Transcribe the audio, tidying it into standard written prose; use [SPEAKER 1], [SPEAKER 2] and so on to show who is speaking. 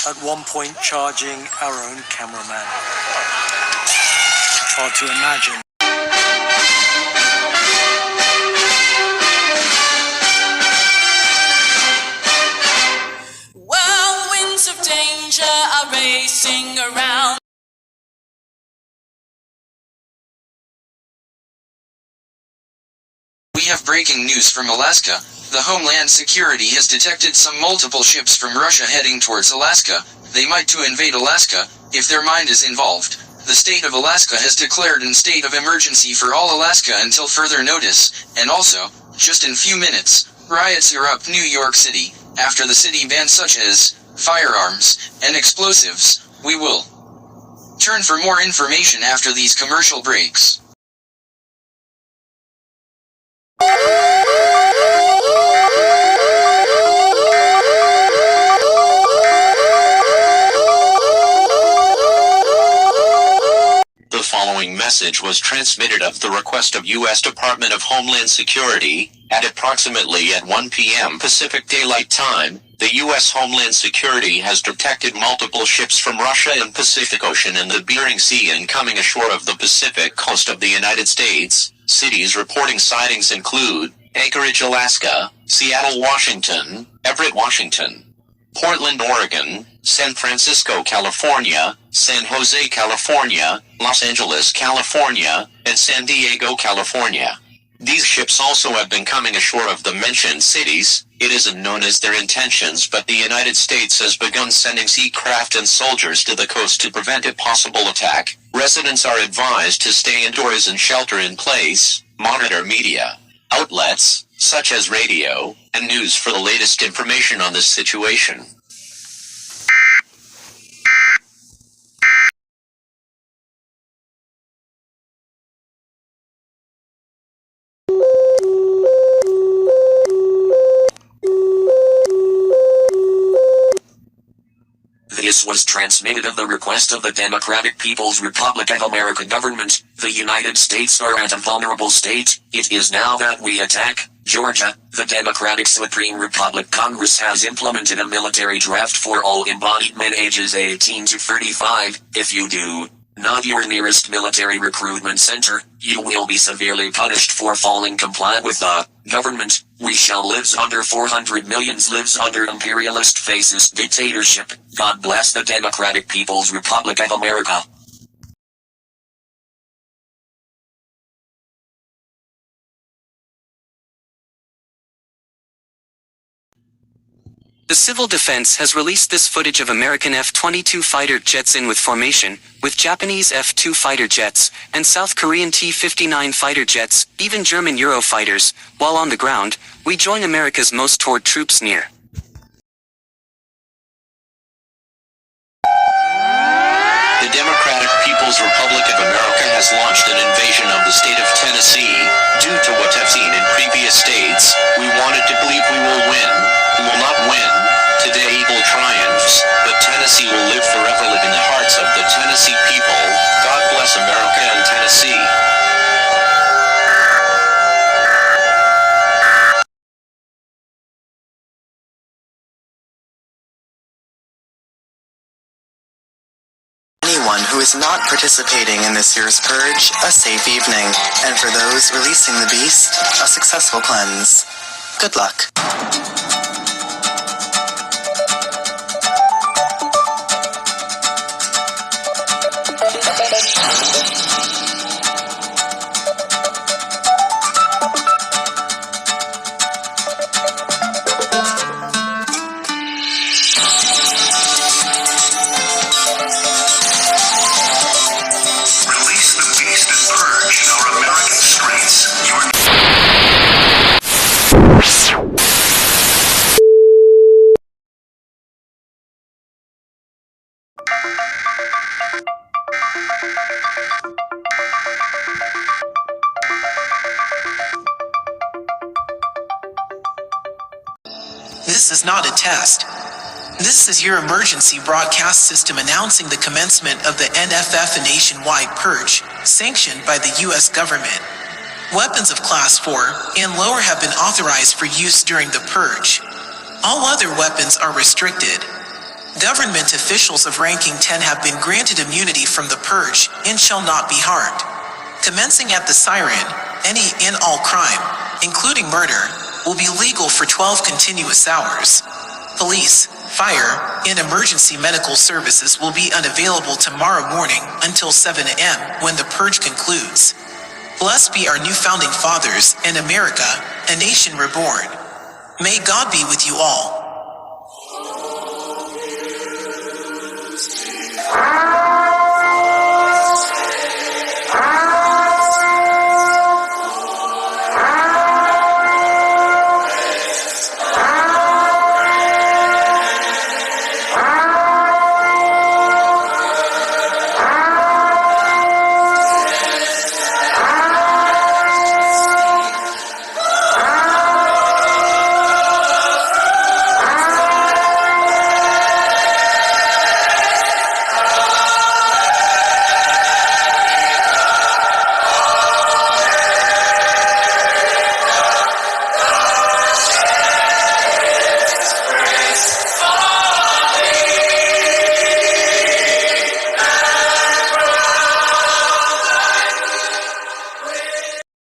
[SPEAKER 1] at one point charging our own cameraman. Hard to imagine.
[SPEAKER 2] Whirlwinds of danger are racing around.
[SPEAKER 3] We have breaking news from Alaska. The Homeland Security has detected some multiple ships from Russia heading towards Alaska. They might to invade Alaska, if their mind is involved. The state of Alaska has declared a state of emergency for all Alaska until further notice, and also, just in few minutes, riots erupt New York City, after the city bans such as firearms and explosives. We will turn for more information after these commercial breaks.
[SPEAKER 4] The following message was transmitted at the request of U.S. Department of Homeland Security, at approximately at 1 p.m. Pacific Daylight Time. The U.S. Homeland Security has detected multiple ships from Russia and Pacific Ocean and the Bering Sea and coming ashore of the Pacific coast of the United States. Cities reporting sightings include Anchorage, Alaska, Seattle, Washington, Everett, Washington, Portland, Oregon, San Francisco, California, San Jose, California, Los Angeles, California, and San Diego, California. These ships also have been coming ashore of the mentioned cities. It isn't known as their intentions, but the United States has begun sending sea craft and soldiers to the coast to prevent a possible attack. Residents are advised to stay indoors and shelter in place. Monitor media outlets, such as radio and news for the latest information on this situation.
[SPEAKER 3] This was transmitted at the request of the Democratic People's Republic of America government. The United States are at a vulnerable state. It is now that we attack. Georgia, the Democratic Supreme Republic Congress has implemented a military draft for all embodied men ages 18 to 35. If you do not your nearest military recruitment center, you will be severely punished for failing comply with the government. We shall lives under 400 millions lives under imperialist fascist dictatorship. God bless the Democratic People's Republic of America.
[SPEAKER 5] The Civil Defense has released this footage of American F-22 fighter jets in with formation, with Japanese F-2 fighter jets, and South Korean T-59 fighter jets, even German Eurofighters. While on the ground, we join America's most toward troops near.
[SPEAKER 4] The Democratic People's Republic of America has launched an invasion of the state of Tennessee. Due to what I've seen in previous states, we wanted to believe we will win. We will not win. Today evil triumphs, but Tennessee will live forever, live in the hearts of the Tennessee people. God bless America and Tennessee.
[SPEAKER 6] Anyone who is not participating in this year's purge, a safe evening, and for those releasing the beast, a successful cleanse. Good luck.
[SPEAKER 7] This is not a test. This is your emergency broadcast system announcing the commencement of the NFF nationwide purge, sanctioned by the U.S. government. Weapons of Class 4 and lower have been authorized for use during the purge. All other weapons are restricted. Government officials of ranking 10 have been granted immunity from the purge and shall not be harmed. Commencing at the siren, any and all crime, including murder, will be legal for 12 continuous hours. Police, fire, and emergency medical services will be unavailable tomorrow morning until 7 a.m. when the purge concludes. Blessed be our new founding fathers and America, a nation reborn. May God be with you all.